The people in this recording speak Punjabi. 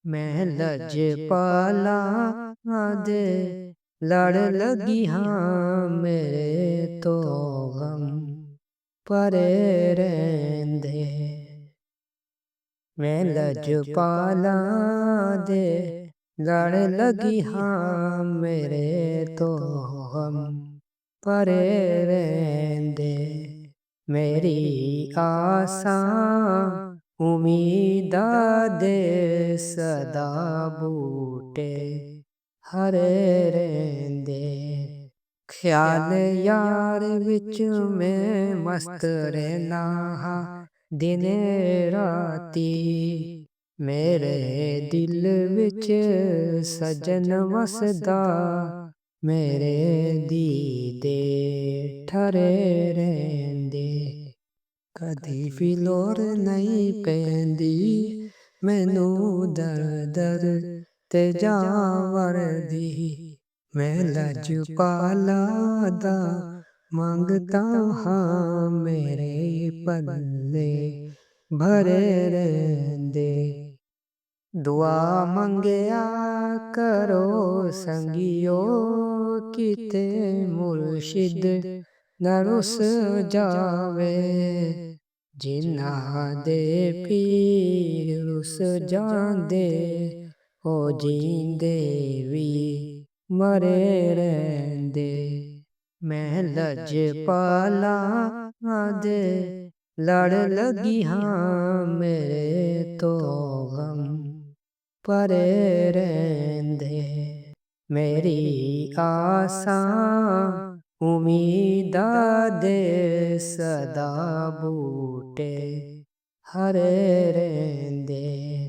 ਮੈਂ ਲਜਪਾਲਾ ਦੇ ਲੜ ਲੱਗੀ ਹਾਂ, ਮੇਰੇ ਤੋਂ ਗਮ ਪਰੇ ਰਹਿੰਦੇ। ਮੈਂ ਲਜਪਾਲਾ ਦੇ ਲੜ ਲੱਗੀ ਹਾਂ, ਮੇਰੇ ਤੋਂ ਗਮ ਪਰੇ ਰਹਿੰਦੇ। ਮੇਰੀ ਆਸਾਂ ਉਮੀਦਾਂ ਦੇ ਸਦਾ ਬੂਟੇ ਹਰੇ ਰਹਿੰਦੇ। ਖਿਆਲ ਯਾਰ ਵਿੱਚ ਮੈਂ ਮਸਤ ਰਹਿਣਾ ਹਾਂ, ਦਿਨੇ ਰਾਤੀ ਮੇਰੇ ਦਿਲ ਵਿੱਚ ਸਜਨ ਵਸਦਾ, ਮੇਰੇ ਦੀਦੇ ਠਰੇ ਰਹਿੰਦੇ। ਕਦੀ ਫਿਲੋਰ ਨਹੀਂ ਪੈਂਦੀ ਮੈਨੂੰ ਦਰ ਦਰ ਤੇ ਜਾਵਰ ਦੀ। ਮੈਂ ਲਜਪਾਲਾ ਦਾ ਮੰਗਦਾ ਹਾਂ, ਮੇਰੇ ਪੱਲੇ ਭਰੇ ਰਹਿੰਦੇ। ਦੁਆ ਮੰਗਿਆ ਕਰੋ ਸੰਗਿਓ, ਕਿਤੇ ਮੁਰਸ਼ਿਦ ਨਾ ਰੁੱਸ ਜਾਵੇ। ਜਿਨ੍ਹਾਂ ਦੇ ਪੀਰ ਰੁੱਸ ਜਾਂਦੇ, ਉਹ ਜੀਂਦੇ ਵੀ ਮਰੇ ਰਹਿੰਦੇ। ਮੈਂ ਲਜਪਾਲਾ ਦੇ ਲੜ ਲੱਗੀ ਹਾਂ, ਮੇਰੇ ਤੋਂ ਗਮ ਪਰੇ ਰਹਿੰਦੇ। ਮੇਰੀ ਆਸਾਂ ਉਮੀਦਾਂ ਦੇ ਸਦਾ ਬੂਟੇ ਹਰੇ ਰਹਿੰਦੇ।